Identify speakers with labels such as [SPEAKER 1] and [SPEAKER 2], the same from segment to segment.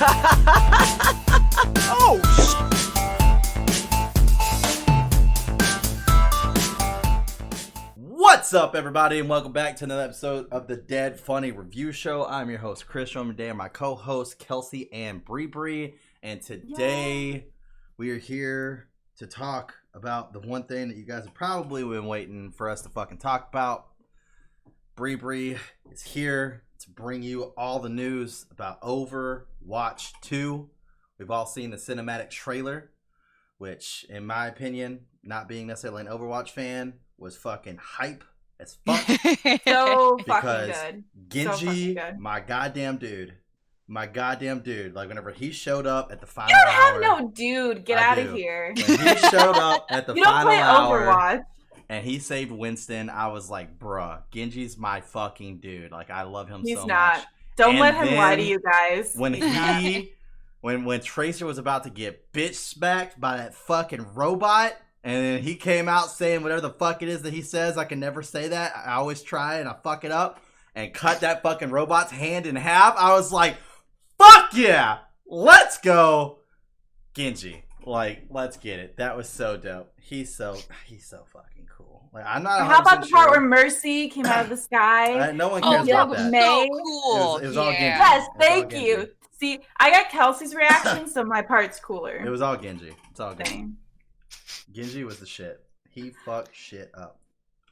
[SPEAKER 1] Oh, What's up, everybody, and welcome back to another episode of the Dead Funny Review Show. I'm your host, Chris. Joining me today are my co-hosts, Kelsey and Bree. And today, we are here to talk about the one thing that you guys have probably been waiting for us to fucking talk about. Bree is here to bring you all the news about Overwatch 2. We've all seen the cinematic trailer, which, in my opinion, not being necessarily an Overwatch fan, was fucking hype as fuck.
[SPEAKER 2] So
[SPEAKER 1] because
[SPEAKER 2] fucking good.
[SPEAKER 1] Genji,
[SPEAKER 2] so good.
[SPEAKER 1] my goddamn dude. Like, whenever he showed up at the final
[SPEAKER 2] You don't
[SPEAKER 1] hour,
[SPEAKER 2] have no dude. Get out of here.
[SPEAKER 1] when he showed up at the
[SPEAKER 2] You don't
[SPEAKER 1] final
[SPEAKER 2] play
[SPEAKER 1] hour
[SPEAKER 2] Overwatch.
[SPEAKER 1] and he saved Winston, I was like, bruh, Genji's my fucking dude. Like, I love him
[SPEAKER 2] He's
[SPEAKER 1] so
[SPEAKER 2] not.
[SPEAKER 1] much.
[SPEAKER 2] Don't
[SPEAKER 1] And
[SPEAKER 2] let him lie to
[SPEAKER 1] then
[SPEAKER 2] you guys.
[SPEAKER 1] When
[SPEAKER 2] He's not.
[SPEAKER 1] when Tracer was about to get bitch smacked by that fucking robot, and then he came out saying whatever the fuck it is that he says, I can never say that. I always try and I fuck it up, and cut that fucking robot's hand in half. I was like, fuck yeah, let's go, Genji. Like, let's get it. That was so dope. He's so fucking cool. Like, I'm not.
[SPEAKER 2] How about the part
[SPEAKER 1] sure.
[SPEAKER 2] where Mercy came out of the sky?
[SPEAKER 1] No one cares about that.
[SPEAKER 2] May.
[SPEAKER 3] So cool.
[SPEAKER 1] It was all Genji.
[SPEAKER 2] Yes,
[SPEAKER 1] It was all
[SPEAKER 2] thank
[SPEAKER 1] Genji.
[SPEAKER 2] you. See, I got Kelsey's reaction, so my part's cooler.
[SPEAKER 1] It was all Genji. It's all good.
[SPEAKER 2] Same.
[SPEAKER 1] Genji was the shit. He fucked shit up.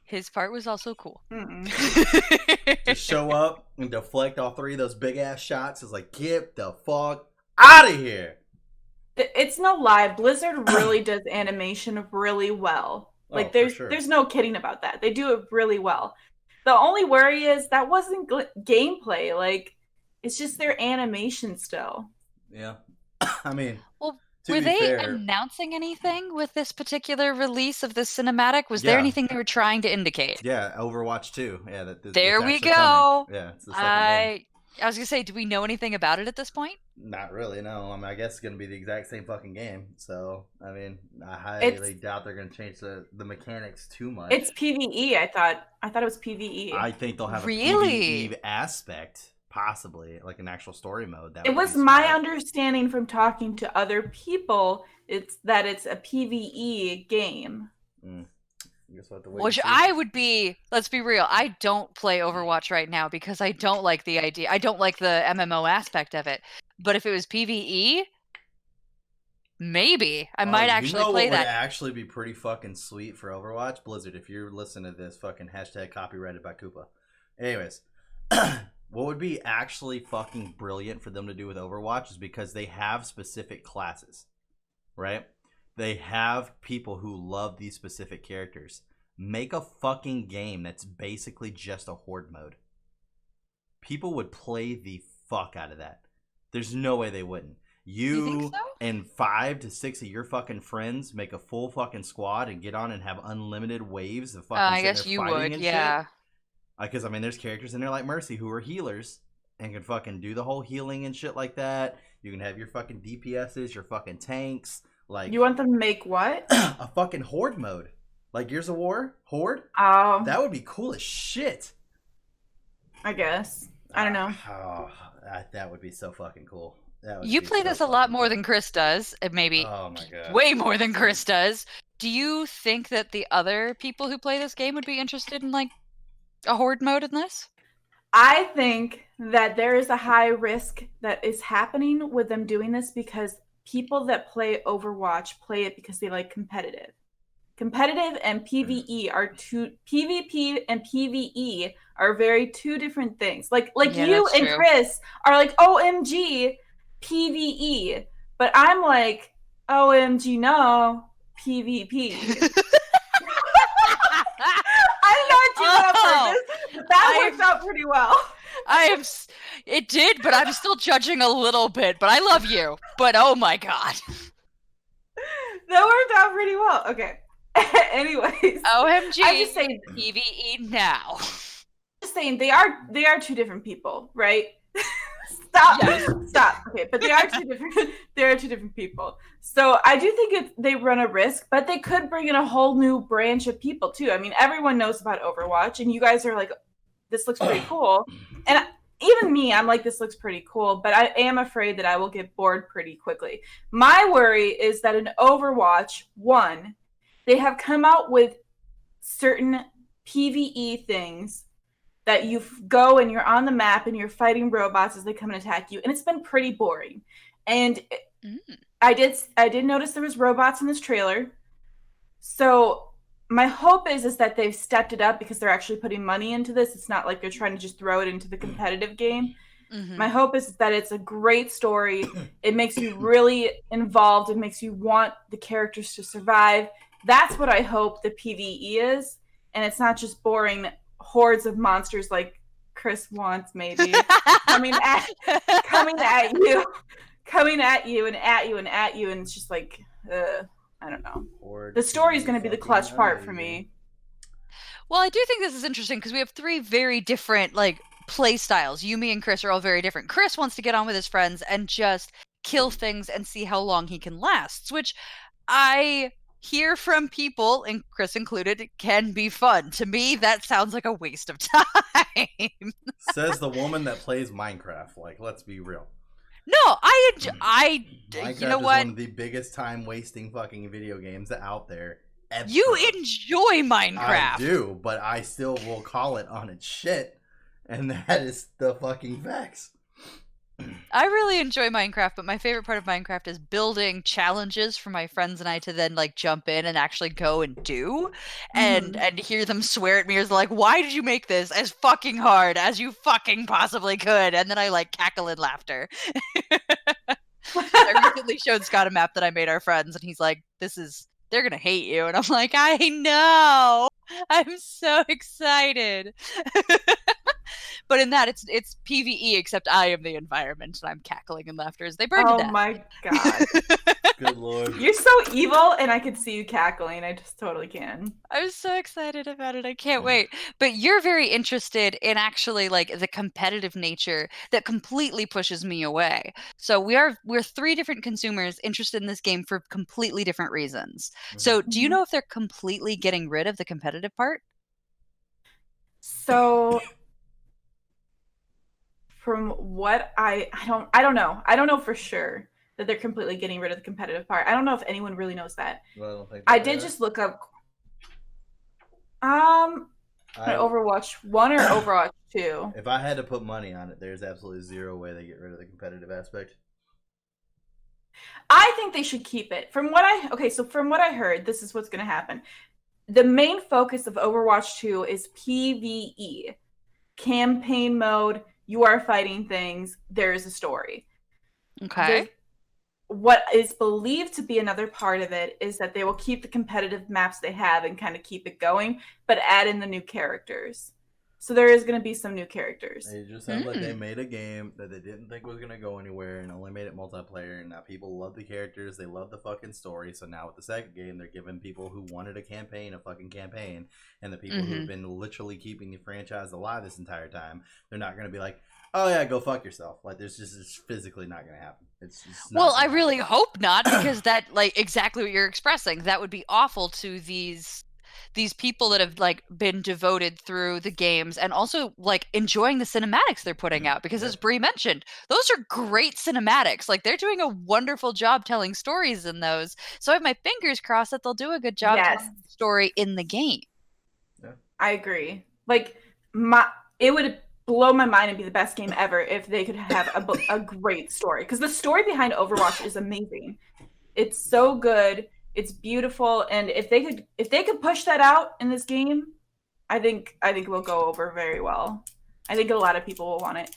[SPEAKER 3] His part was also cool.
[SPEAKER 1] To show up and deflect all three of those big ass shots is like, get the fuck out of here.
[SPEAKER 2] It's no lie. Blizzard really does animation really well. Like,
[SPEAKER 1] Oh, for sure.
[SPEAKER 2] there's no kidding about that. They do it really well. The only worry is that wasn't gameplay. Like, it's just their animation still.
[SPEAKER 1] Yeah. I mean,
[SPEAKER 3] Well,
[SPEAKER 1] to
[SPEAKER 3] were
[SPEAKER 1] be
[SPEAKER 3] they
[SPEAKER 1] fair,
[SPEAKER 3] announcing anything with this particular release of the cinematic? Was there
[SPEAKER 1] Yeah.
[SPEAKER 3] anything they were trying to indicate?
[SPEAKER 1] yeah, Overwatch 2. Yeah,
[SPEAKER 3] There
[SPEAKER 1] it's
[SPEAKER 3] we
[SPEAKER 1] actually
[SPEAKER 3] go.
[SPEAKER 1] coming. Yeah, it's the second game.
[SPEAKER 3] I was gonna say, do we know anything about it at this point?
[SPEAKER 1] Not really, no. I mean, I guess it's going to be the exact same fucking game. So, I mean, I highly doubt they're going to change the mechanics too much.
[SPEAKER 2] It's PvE. I thought it was PvE.
[SPEAKER 1] I think they'll have a
[SPEAKER 3] Really?
[SPEAKER 1] PvE aspect, possibly, like an actual story mode. That
[SPEAKER 2] It
[SPEAKER 1] would
[SPEAKER 2] was
[SPEAKER 1] be
[SPEAKER 2] my
[SPEAKER 1] smart.
[SPEAKER 2] understanding from talking to other people. It's a PvE game.
[SPEAKER 1] I guess we'll have to wait
[SPEAKER 3] Which
[SPEAKER 1] and see.
[SPEAKER 3] I would be, let's be real, I don't play Overwatch right now because I don't like the idea. I don't like the MMO aspect of it. But if it was PvE, maybe I might actually play
[SPEAKER 1] what
[SPEAKER 3] that.
[SPEAKER 1] would actually be pretty fucking sweet for Overwatch? Blizzard, if you're listening to this, fucking hashtag copyrighted by Koopa. Anyways, what would be actually fucking brilliant for them to do with Overwatch is because they have specific classes, right? They have people who love these specific characters. Make a fucking game that's basically just a horde mode. People would play the fuck out of that. There's no way they wouldn't.
[SPEAKER 3] You think so?
[SPEAKER 1] And 5 to 6 of your fucking friends make a full fucking squad and get on and have unlimited waves of fucking
[SPEAKER 3] I
[SPEAKER 1] sitting
[SPEAKER 3] guess
[SPEAKER 1] there
[SPEAKER 3] you
[SPEAKER 1] fighting
[SPEAKER 3] would,
[SPEAKER 1] and
[SPEAKER 3] yeah.
[SPEAKER 1] shit. Because, I mean, there's characters in there like Mercy who are healers and can fucking do the whole healing and shit like that. You can have your fucking DPSs, your fucking tanks. Like,
[SPEAKER 2] You want them to make what?
[SPEAKER 1] a fucking horde mode. Like Gears of War? Horde?
[SPEAKER 2] Oh,
[SPEAKER 1] That would be cool as shit.
[SPEAKER 2] I guess. I don't know.
[SPEAKER 1] That would be so fucking cool. That would
[SPEAKER 3] You
[SPEAKER 1] be
[SPEAKER 3] play
[SPEAKER 1] so
[SPEAKER 3] this a lot
[SPEAKER 1] fucking
[SPEAKER 3] more
[SPEAKER 1] cool.
[SPEAKER 3] than Chris does, maybe
[SPEAKER 1] Oh my god.
[SPEAKER 3] way more than Chris does. Do you think that the other people who play this game would be interested in, like, a horde mode in this?
[SPEAKER 2] I think that there is a high risk that is happening with them doing this because people that play Overwatch play it because they like competitive. Competitive and PvE are PvP and PvE are very two different things. Like
[SPEAKER 3] Yeah,
[SPEAKER 2] you
[SPEAKER 3] that's
[SPEAKER 2] and
[SPEAKER 3] true.
[SPEAKER 2] Chris are like OMG PvE, but I'm like OMG no PvP. I did not do that on purpose, but that worked out pretty well.
[SPEAKER 3] It did, but I'm still judging a little bit. But I love you. But oh my god.
[SPEAKER 2] That worked out pretty well. Okay. Anyways,
[SPEAKER 3] OMG.
[SPEAKER 2] I'm just saying.
[SPEAKER 3] PvE now.
[SPEAKER 2] Just saying they are two different people, right? Stop.
[SPEAKER 3] Yes.
[SPEAKER 2] Stop. Okay, but they are two different people. So I do think they run a risk, but they could bring in a whole new branch of people too. I mean, everyone knows about Overwatch, and you guys are like, this looks pretty cool. And even me, I'm like, this looks pretty cool, but I am afraid that I will get bored pretty quickly. My worry is that in Overwatch 1, they have come out with certain PvE things that you go and you're on the map and you're fighting robots as they come and attack you, and it's been pretty boring. And I did notice there was robots in this trailer. So my hope is that they've stepped it up because they're actually putting money into this. It's not like they're trying to just throw it into the competitive game. My hope is that it's a great story. It makes you really involved. It makes you want the characters to survive. That's what I hope the PvE is. And it's not just boring hordes of monsters like Chris wants, maybe, coming at you, and at you, and it's just like, I don't know. The story is going to be the clutch part for me.
[SPEAKER 3] Well, I do think this is interesting because we have three very different play styles. You, me, and Chris are all very different. Chris wants to get on with his friends and just kill things and see how long he can last, which I hear from people, and Chris included, can be fun. To me, that sounds like a waste of time.
[SPEAKER 1] Says the woman that plays Minecraft. Let's be real.
[SPEAKER 3] No,
[SPEAKER 1] Minecraft
[SPEAKER 3] you know
[SPEAKER 1] is
[SPEAKER 3] what?
[SPEAKER 1] one of the biggest time wasting fucking video games out there ever.
[SPEAKER 3] You enjoy Minecraft.
[SPEAKER 1] I do, but I still will call it on its shit, and that is the fucking facts.
[SPEAKER 3] I really enjoy Minecraft, but my favorite part of Minecraft is building challenges for my friends and I to then jump in and actually go and do, and hear them swear at me as why did you make this as fucking hard as you fucking possibly could? And then I cackle in laughter. I recently showed Scott a map that I made our friends, and he's like, they're gonna hate you. And I'm like, I know. I'm so excited. But in that, it's PvE, except I am the environment, and I'm cackling in laughter as they burn to death.
[SPEAKER 2] Oh my god.
[SPEAKER 1] Good lord.
[SPEAKER 2] You're so evil, and I could see you cackling. I just totally can.
[SPEAKER 3] I'm so excited about it. I can't wait. But you're very interested in actually the competitive nature that completely pushes me away. So we're three different consumers interested in this game for completely different reasons. So do you know if they're completely getting rid of the competitive part?
[SPEAKER 2] So from what I don't know. I don't know for sure that they're completely getting rid of the competitive part. I don't know if anyone really knows that.
[SPEAKER 1] Well, I don't think
[SPEAKER 2] I did just look up Overwatch 1 or Overwatch 2.
[SPEAKER 1] If I had to put money on it, there's absolutely zero way they get rid of the competitive aspect.
[SPEAKER 2] I think they should keep it. From what I heard, this is what's going to happen. The main focus of Overwatch 2 is PvE. Campaign mode, you are fighting things, there is a story.
[SPEAKER 3] Okay.
[SPEAKER 2] What is believed to be another part of it is that they will keep the competitive maps they have and kind of keep it going, but add in the new characters. So there is going to be some new characters.
[SPEAKER 1] It just sounds like they made a game that they didn't think was going to go anywhere and only made it multiplayer. And now people love the characters. They love the fucking story. So now with the second game, they're giving people who wanted a fucking campaign. And the people who've been literally keeping the franchise alive this entire time, they're not going to be like, oh yeah, go fuck yourself. It's physically not going to happen. It's just not.
[SPEAKER 3] Well, I really hope not, because that, exactly what you're expressing, that would be awful to these people that have been devoted through the games and also enjoying the cinematics they're putting out, because as Brie mentioned, those are great cinematics. They're doing a wonderful job telling stories in those. So I have my fingers crossed that they'll do a good job telling the story in the game.
[SPEAKER 2] Yeah. I agree. It would blow my mind and be the best game ever if they could have a great story, because the story behind Overwatch is amazing. It's so good. It's beautiful, and if they could push that out in this game, I think it will go over very well. I think a lot of people will want it.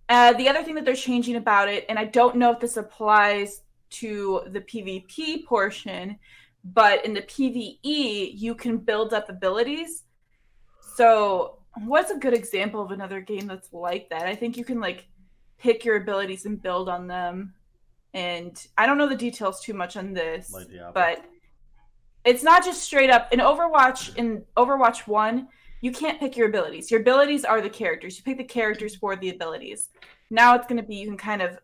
[SPEAKER 2] The other thing that they're changing about it, and I don't know if this applies to the PvP portion, but in the PvE, you can build up abilities. So what's a good example of another game that's like that? I think you can pick your abilities and build on them. And I don't know the details too much on this, but it's not just straight up. In Overwatch 1, you can't pick your abilities. Your abilities are the characters. You pick the characters for the abilities. Now it's going to be you can kind of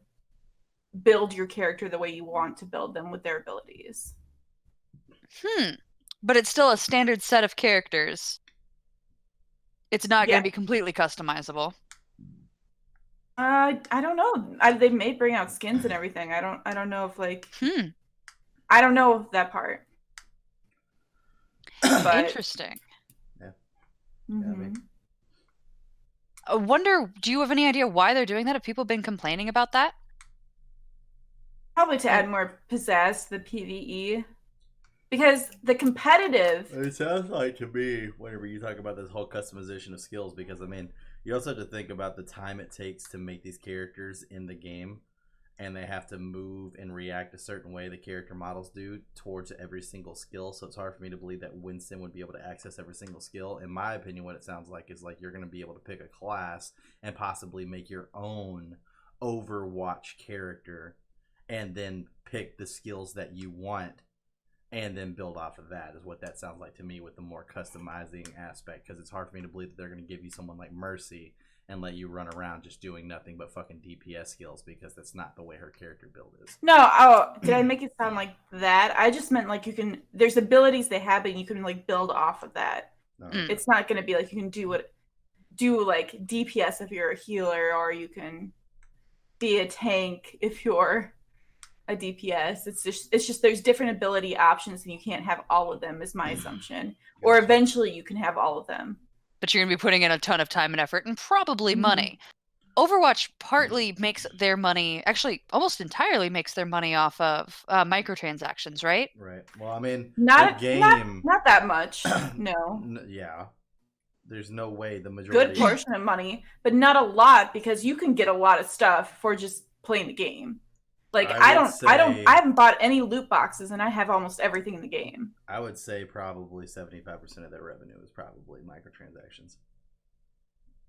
[SPEAKER 2] build your character the way you want to build them with their abilities.
[SPEAKER 3] But it's still a standard set of characters. It's not going to be completely customizable.
[SPEAKER 2] I don't know. They may bring out skins and everything. I don't know if like I don't know that part. But,
[SPEAKER 3] interesting.
[SPEAKER 1] Yeah.
[SPEAKER 2] Mm-hmm.
[SPEAKER 3] I wonder, do you have any idea why they're doing that? Have people been complaining about that?
[SPEAKER 2] Probably to add more pizzazz to the PvE. Because the competitive...
[SPEAKER 1] It sounds like to me, whenever you talk about this whole customization of skills, because, I mean, you also have to think about the time it takes to make these characters in the game, and they have to move and react a certain way the character models do towards every single skill, so it's hard for me to believe that Winston would be able to access every single skill. In my opinion, what it sounds like is like you're going to be able to pick a class and possibly make your own Overwatch character, and then pick the skills that you want and then build off of that, is what that sounds like to me, with the more customizing aspect, because it's hard for me to believe that they're going to give you someone like Mercy and let you run around just doing nothing but fucking DPS skills, because that's not the way her character build is.
[SPEAKER 2] No, did I make it sound like that? I just meant like there's abilities they have and you can like build off of that.
[SPEAKER 1] No.
[SPEAKER 2] It's not going to be like you can do like DPS if you're a healer, or you can be a tank if you're a DPS. It's just there's different ability options and you can't have all of them, is my assumption. Or eventually you can have all of them.
[SPEAKER 3] But you're going to be putting in a ton of time and effort and probably money. Overwatch partly makes their money, actually almost entirely makes their money off of microtransactions, right?
[SPEAKER 1] Right. Well, I mean,
[SPEAKER 2] not
[SPEAKER 1] the game...
[SPEAKER 2] not that much. No.
[SPEAKER 1] Yeah. There's no way the majority...
[SPEAKER 2] Good portion of money, but not a lot, because you can get a lot of stuff for just playing the game. Like I haven't bought any loot boxes, and I have almost everything in the game.
[SPEAKER 1] I would say probably 75% of their revenue is probably microtransactions.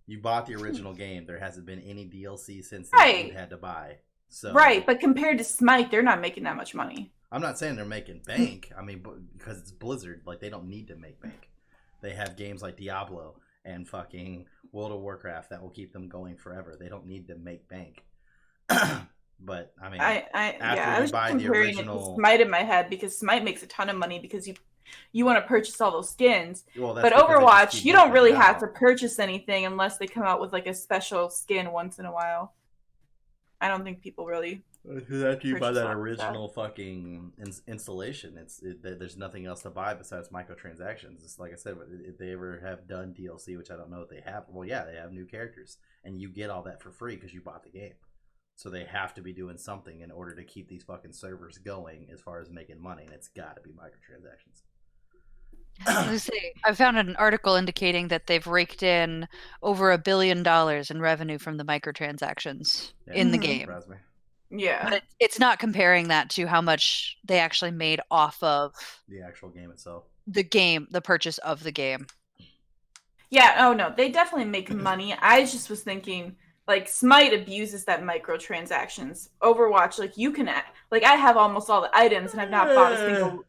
[SPEAKER 1] You bought the original game. There hasn't been any DLC since then you had to buy. So
[SPEAKER 2] right, but compared to Smite, they're not making that much money.
[SPEAKER 1] I'm not saying they're making bank. I mean, because it's Blizzard, like they don't need to make bank. They have games like Diablo and fucking World of Warcraft that will keep them going forever. They don't need to make bank. But I mean,
[SPEAKER 2] I was comparing it to Smite in my head, because Smite makes a ton of money because you want to purchase all those skins.
[SPEAKER 1] Well,
[SPEAKER 2] but Overwatch, you don't really have to purchase anything unless they come out with like a special skin once in a while. I don't think people really.
[SPEAKER 1] Because after you buy that original fucking installation, there's nothing else to buy besides microtransactions. It's like I said, if they ever have done DLC, which I don't know if they have. Well, yeah, they have new characters, and you get all that for free because you bought the game. So they have to be doing something in order to keep these fucking servers going as far as making money, and it's got to be microtransactions.
[SPEAKER 3] I found an article indicating that they've raked in over $1 billion in revenue from the microtransactions in the game.
[SPEAKER 2] Yeah,
[SPEAKER 3] but it's not comparing that to how much they actually made off of
[SPEAKER 1] the actual game itself.
[SPEAKER 3] The purchase of the game.
[SPEAKER 2] Yeah. Oh no, they definitely make money. I just was thinking, like, Smite abuses that microtransactions. Overwatch, like, you can, like, I have almost all the items, and I've not bought a single.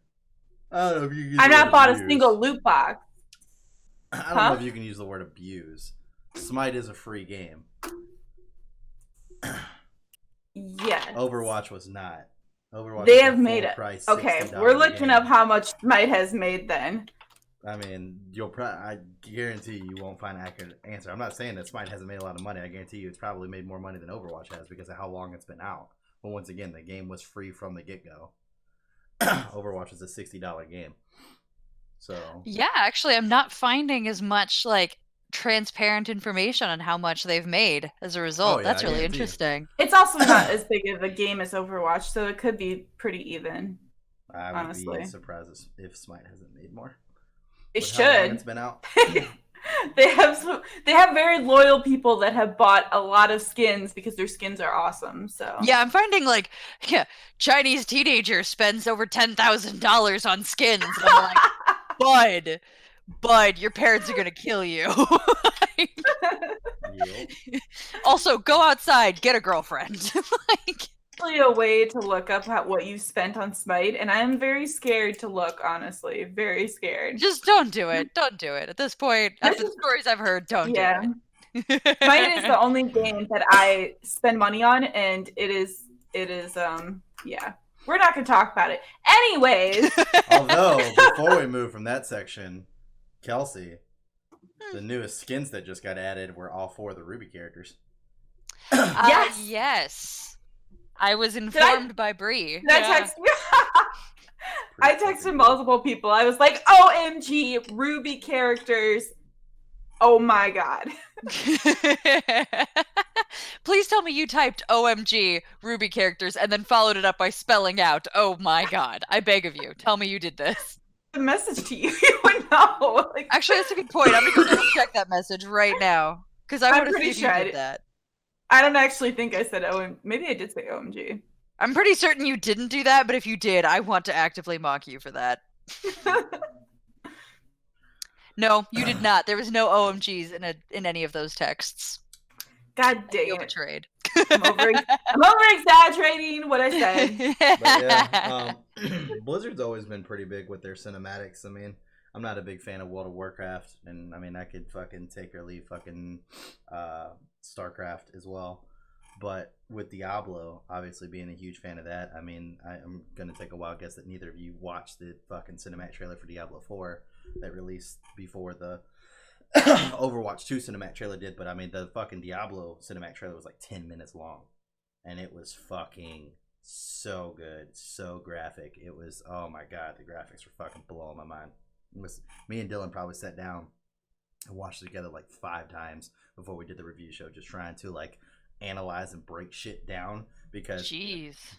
[SPEAKER 1] I don't know if you can
[SPEAKER 2] I've not bought a single loot box.
[SPEAKER 1] I don't know if you can use the word abuse. Smite is a free game.
[SPEAKER 2] Yes.
[SPEAKER 1] Overwatch was not. Overwatch.
[SPEAKER 2] They have made it.
[SPEAKER 1] Okay,
[SPEAKER 2] we're looking up how much Smite has made then.
[SPEAKER 1] I mean, I guarantee you won't find an accurate answer. I'm not saying that Smite hasn't made a lot of money. I guarantee you it's probably made more money than Overwatch has because of how long it's been out. But once again, the game was free from the get-go. Overwatch is a $60 game. So
[SPEAKER 3] yeah, actually, I'm not finding as much like transparent information on how much they've made as a result. That's really interesting.
[SPEAKER 2] It's also not as big of a game as Overwatch, so it could be pretty even.
[SPEAKER 1] I would be surprised if Smite hasn't made more.
[SPEAKER 2] It should.
[SPEAKER 1] It's been out.
[SPEAKER 2] They have very loyal people that have bought a lot of skins because their skins are awesome. So
[SPEAKER 3] yeah, I'm finding like Chinese teenager spends over $10,000 on skins. And I'm like, Bud, your parents are gonna kill you. Also, go outside, get a girlfriend.
[SPEAKER 2] A way to look up what you spent on Smite, and I'm very scared to look, honestly. Very scared.
[SPEAKER 3] Just don't do it. Don't do it. At this point, after the stories I've heard, don't do it.
[SPEAKER 2] Smite is the only game that I spend money on, and it is yeah. We're not going to talk about it. Anyways.
[SPEAKER 1] Although, before we move from that section, Kelsey, the newest skins that just got added were all 4 of the Ruby characters.
[SPEAKER 2] Yes.
[SPEAKER 3] Yes. I was informed by Bree.
[SPEAKER 2] Did I text you? I texted multiple people. I was like, OMG, Ruby characters. Oh my god.
[SPEAKER 3] Please tell me you typed OMG Ruby characters and then followed it up by spelling out, oh my god. I beg of you. Tell me you did this.
[SPEAKER 2] The message to you, you would know. Like,
[SPEAKER 3] actually, that's a good point. I'm going to go check that message right now. Because I want to see if you did that.
[SPEAKER 2] I don't actually think I said OMG. Maybe I did say OMG.
[SPEAKER 3] I'm pretty certain you didn't do that, but if you did, I want to actively mock you for that. No, you did not. There was no OMGs in any of those texts.
[SPEAKER 2] God dang it.
[SPEAKER 3] Betrayed.
[SPEAKER 2] I'm over exaggerating what I said.
[SPEAKER 1] But yeah, Blizzard's always been pretty big with their cinematics. I mean, I'm not a big fan of World of Warcraft, and I mean, I could fucking take or leave fucking StarCraft as well. But with Diablo, obviously being a huge fan of that, I mean, I'm gonna take a wild guess that neither of you watched the fucking cinematic trailer for Diablo 4 that released before the Overwatch 2 cinematic trailer did. But I mean, the fucking Diablo cinematic trailer was like 10 minutes long, and it was fucking so good, so graphic. It was, oh my god, the graphics were fucking blowing my mind. It was, me and Dylan probably sat down and watched it together like 5 times before we did the review show, just trying to like analyze and break shit down, because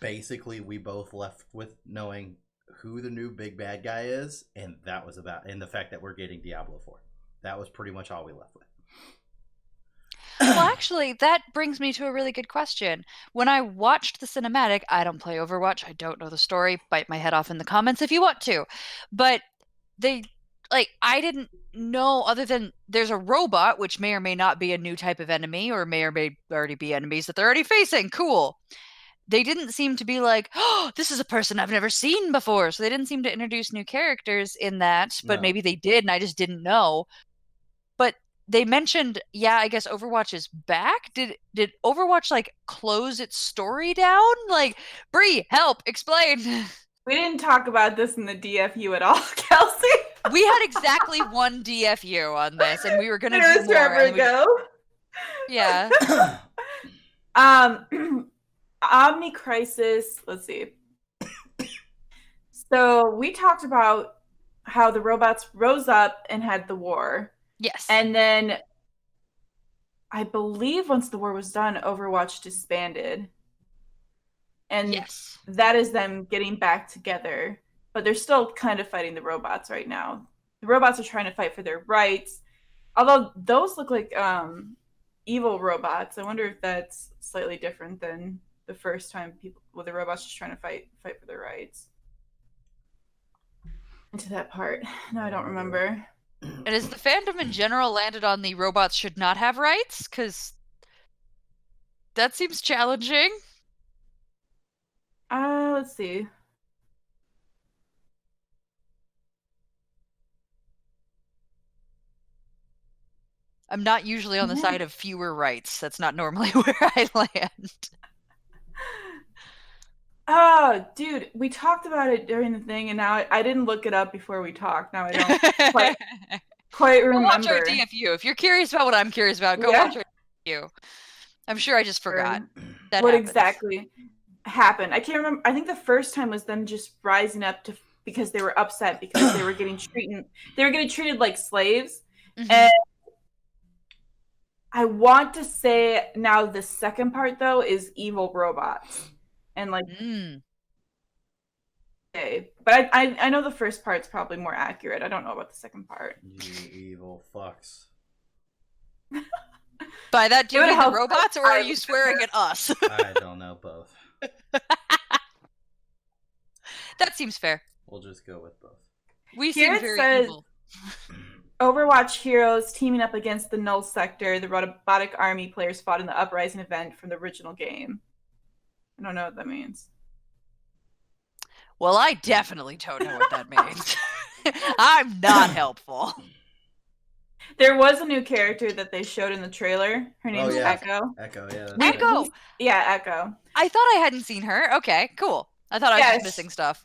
[SPEAKER 1] basically we both left with knowing who the new big bad guy is, and that was about, and the fact that we're getting Diablo 4. That was pretty much all we left with.
[SPEAKER 3] Well, actually, that brings me to a really good question. When I watched the cinematic, I don't play Overwatch, I don't know the story, bite my head off in the comments if you want to, but I didn't know, other than there's a robot, which may or may not be a new type of enemy, or may already be enemies that they're already facing. Cool. They didn't seem to be like, oh, this is a person I've never seen before. So they didn't seem to introduce new characters in that, but maybe they did and I just didn't know. But they mentioned, yeah, I guess Overwatch is back. Did Overwatch like close its story down? Like, Bree, help, explain.
[SPEAKER 2] We didn't talk about this in the DFU at all, Kelsey.
[SPEAKER 3] We had exactly one DFU on this, and we were going to do more.
[SPEAKER 2] Forever ago.
[SPEAKER 3] Yeah.
[SPEAKER 2] Omni Crisis. Let's see. So we talked about how the robots rose up and had the war.
[SPEAKER 3] Yes.
[SPEAKER 2] And then I believe once the war was done, Overwatch disbanded. And that is them getting back together. But they're still kind of fighting the robots right now. The robots are trying to fight for their rights. Although those look like evil robots. I wonder if that's slightly different than the first time the robots just trying to fight for their rights. Into that part. No, I don't remember.
[SPEAKER 3] And has the fandom in general landed on the robots should not have rights? Because that seems challenging.
[SPEAKER 2] Let's see.
[SPEAKER 3] I'm not usually on the side of fewer rights. That's not normally where I land.
[SPEAKER 2] Oh, dude, we talked about it during the thing, and now I didn't look it up before we talked. Now I don't quite remember.
[SPEAKER 3] Go watch our DFU. If you're curious about what I'm curious about, go watch our DFU. I'm sure I just forgot
[SPEAKER 2] what exactly happened. I can't remember. I think the first time was them just rising up because they were upset because they were getting treated like slaves. Mm-hmm. And I want to say now the second part though is evil robots. And like okay. But I know the first part's probably more accurate. I don't know about the second part.
[SPEAKER 1] You evil fucks.
[SPEAKER 3] By that, do you mean the robots, or are you swearing at us?
[SPEAKER 1] I don't know, both.
[SPEAKER 3] That seems fair.
[SPEAKER 1] We'll just go with both.
[SPEAKER 3] We seem very evil.
[SPEAKER 2] Overwatch heroes teaming up against the Null Sector. The robotic army players fought in the Uprising event from the original game. I don't know what that means.
[SPEAKER 3] Well, I definitely don't know what that means. I'm not helpful.
[SPEAKER 2] There was a new character that they showed in the trailer. Her name's Echo.
[SPEAKER 1] Echo, yeah.
[SPEAKER 3] Echo!
[SPEAKER 2] Yeah, Echo.
[SPEAKER 3] I thought I hadn't seen her. Okay, cool. I thought I was just missing stuff.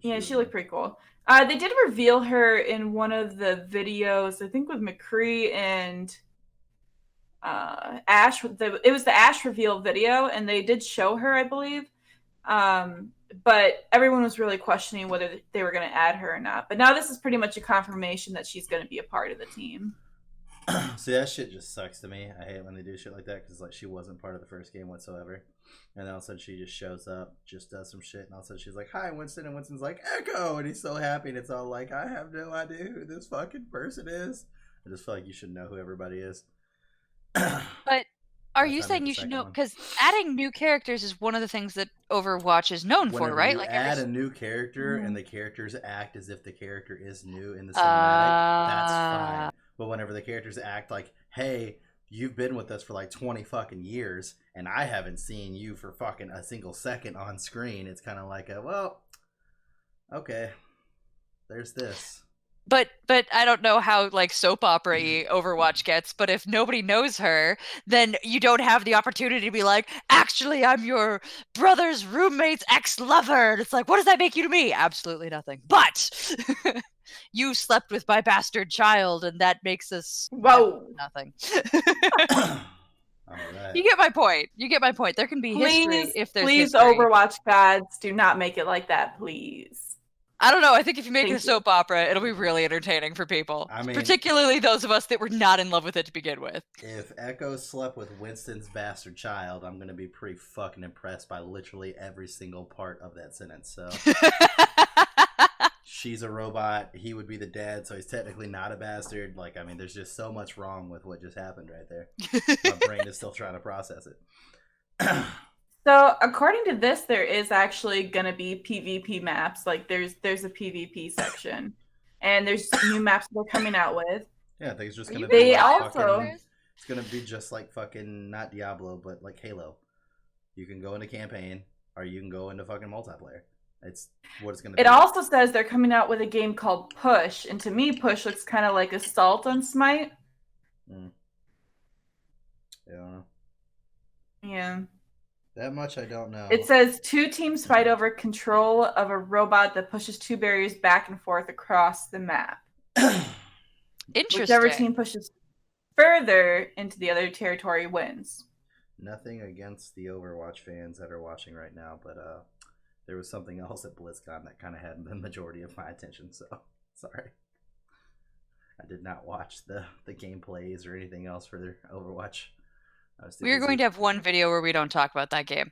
[SPEAKER 2] Yeah, she looked pretty cool. They did reveal her in one of the videos, I think with McCree and Ash. It was the Ash reveal video, and they did show her, I believe. But everyone was really questioning whether they were going to add her or not. But now this is pretty much a confirmation that she's going to be a part of the team.
[SPEAKER 1] See, that shit just sucks to me. I hate when they do shit like that because like she wasn't part of the first game whatsoever, and then all of a sudden she just shows up, just does some shit, and all of a sudden she's like, "Hi, Winston," and Winston's like, "Echo," and he's so happy, and it's all like, "I have no idea who this fucking person is." I just feel like you should know who everybody is.
[SPEAKER 3] But are you saying you should know? Because adding new characters is one of the things that Overwatch is known for, right?
[SPEAKER 1] Like add a new character and the characters act as if the character is new in the cinematic, that's fine. But whenever the characters act like, "Hey, you've been with us for like 20 fucking years, and I haven't seen you for fucking a single second on screen," it's kind of like well, okay, there's this.
[SPEAKER 3] But I don't know how like soap opera-y Overwatch gets, but if nobody knows her, then you don't have the opportunity to be like, "Actually, I'm your brother's roommate's ex-lover." And it's like, what does that make you to me? Absolutely nothing. But you slept with my bastard child, and that makes us nothing.
[SPEAKER 1] All right.
[SPEAKER 3] You get my point. There can be history if there's
[SPEAKER 2] please,
[SPEAKER 3] history.
[SPEAKER 2] Overwatch gods, do not make it like that, please.
[SPEAKER 3] I don't know. I think if you make it a soap opera, it'll be really entertaining for people. I mean, particularly those of us that were not in love with it to begin with.
[SPEAKER 1] If Echo slept with Winston's bastard child, I'm going to be pretty fucking impressed by literally every single part of that sentence. So she's a robot. He would be the dad, so he's technically not a bastard. Like, I mean, there's just so much wrong with what just happened right there. My brain is still trying to process it.
[SPEAKER 2] So, according to this, there is actually going to be PvP maps. Like, there's a PvP section. And there's new maps they're coming out with.
[SPEAKER 1] Yeah, I think it's just going to be it's going to be just like fucking, not Diablo, but like Halo. You can go into campaign, or you can go into fucking multiplayer. It's what it's going to be.
[SPEAKER 2] It also says they're coming out with a game called Push. And to me, Push looks kind of like Assault on Smite.
[SPEAKER 1] Yeah.
[SPEAKER 2] Yeah.
[SPEAKER 1] That much I don't know.
[SPEAKER 2] It says 2 teams fight over control of a robot that pushes 2 barriers back and forth across the map.
[SPEAKER 3] Interesting.
[SPEAKER 2] Whichever team pushes further into the other territory wins.
[SPEAKER 1] Nothing against the Overwatch fans that are watching right now, but there was something else at BlizzCon that kind of had the majority of my attention, so sorry. I did not watch the gameplays or anything else for their Overwatch.
[SPEAKER 3] We're going to have one video where we don't talk about that game.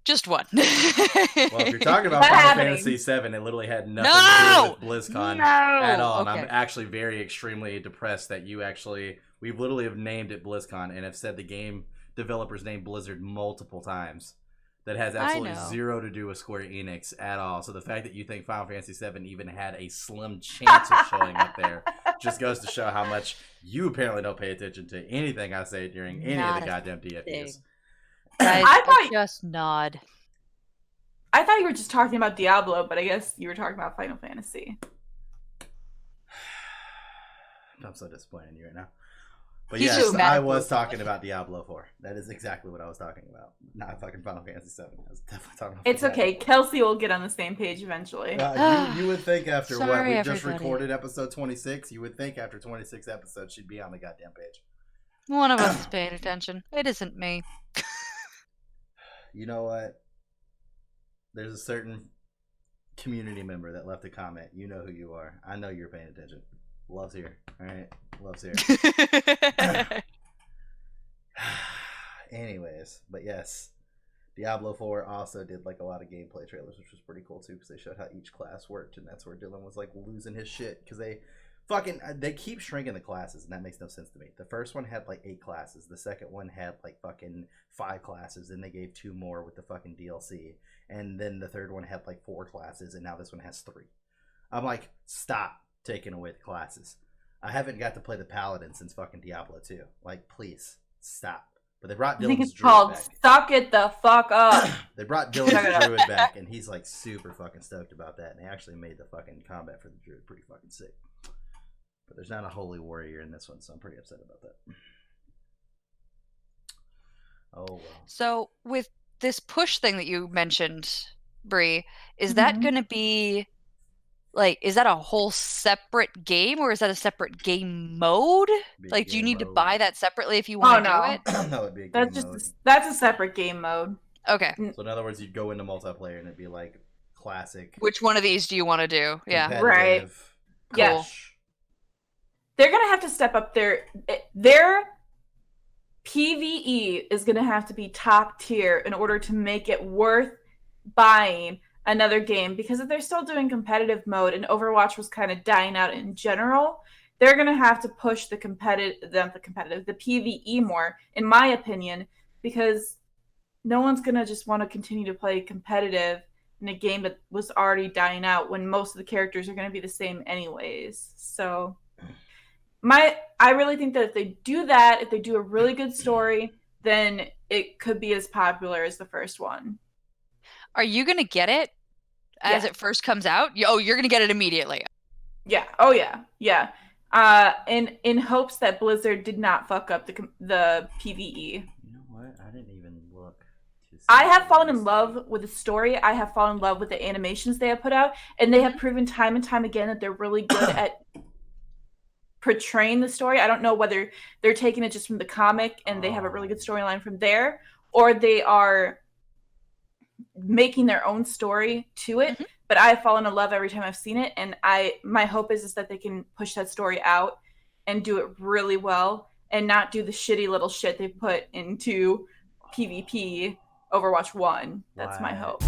[SPEAKER 3] Just one.
[SPEAKER 1] Well, if you're talking about Final Fantasy VII, it literally had nothing to do with BlizzCon at all. Okay. And I'm actually very extremely depressed that we literally have named it BlizzCon and have said the game developer's name Blizzard multiple times. That has absolutely zero to do with Square Enix at all. So the fact that you think Final Fantasy VII even had a slim chance of showing up there just goes to show how much you apparently don't pay attention to anything I say during any of the goddamn DFUs.
[SPEAKER 3] Guys, just nod.
[SPEAKER 2] I thought you were just talking about Diablo, but I guess you were talking about Final Fantasy.
[SPEAKER 1] I'm so disappointed in you right now. But yes, I was talking about Diablo 4. That is exactly what I was talking about. Not fucking Final Fantasy 7. I was definitely talking about
[SPEAKER 2] It's okay. Kelsey will get on the same page eventually.
[SPEAKER 1] You would think after we just recorded episode 26, you would think after 26 episodes she'd be on the goddamn page.
[SPEAKER 3] One of us is paying attention. It isn't me.
[SPEAKER 1] You know what? There's a certain community member that left a comment. You know who you are. I know you're paying attention. Love's here. All right. Love's here. Anyways, but yes, Diablo 4 also did like a lot of gameplay trailers, which was pretty cool too, because they showed how each class worked, and that's where Dylan was like losing his shit because they keep shrinking the classes, and that makes no sense to me. The first one had like 8 classes. The second one had like fucking 5 classes. Then they gave 2 more with the fucking DLC, and then the third one had like 4 classes, and now this one has 3. I'm like, stop taking away the classes. I haven't got to play the Paladin since fucking Diablo 2. Like, please stop. But they brought Dylan's Druid back.
[SPEAKER 2] Suck it the fuck up.
[SPEAKER 1] They brought Dylan's Druid back, and he's like super fucking stoked about that. And they actually made the fucking combat for the Druid pretty fucking sick. But there's not a holy warrior in this one, so I'm pretty upset about that. Oh well.
[SPEAKER 3] So with this push thing that you mentioned, Bree, is that going to be like, is that a whole separate game or is that a separate game mode?
[SPEAKER 1] Be a
[SPEAKER 3] Like, do you
[SPEAKER 1] game
[SPEAKER 3] need to
[SPEAKER 1] mode.
[SPEAKER 3] buy that separately if you want to do it?
[SPEAKER 1] That would be a game
[SPEAKER 2] That's
[SPEAKER 1] mode.
[SPEAKER 2] that's a separate game mode.
[SPEAKER 3] Okay.
[SPEAKER 1] So in other words, you'd go into multiplayer and it'd be like classic.
[SPEAKER 3] Which one of these do you want to do? Yeah.
[SPEAKER 2] Right.
[SPEAKER 3] Cool.
[SPEAKER 2] Yes. They're gonna have to step up their PvE is gonna have to be top tier in order to make it worth buying another game, because if they're still doing competitive mode and Overwatch was kind of dying out in general, they're gonna have to push the PvE more, in my opinion, because no one's gonna just want to continue to play competitive in a game that was already dying out when most of the characters are gonna be the same anyways. So I really think that if they do that, if they do a really good story, then it could be as popular as the first one.
[SPEAKER 3] Are you going to get it as it first comes out? Oh, you're going to get it immediately.
[SPEAKER 2] Yeah. Oh, yeah. Yeah. In hopes that Blizzard did not fuck up the PvE.
[SPEAKER 1] You know what? I didn't even look.
[SPEAKER 2] I have fallen in love with the story. I have fallen in love with the animations they have put out, and they have proven time and time again that they're really good at portraying the story. I don't know whether they're taking it just from the comic and they have a really good storyline from there, or they are making their own story to it. But I have fallen in love every time I've seen it, and my hope is that they can push that story out and do it really well and not do the shitty little shit they put into PvP Overwatch 1. That's my hope.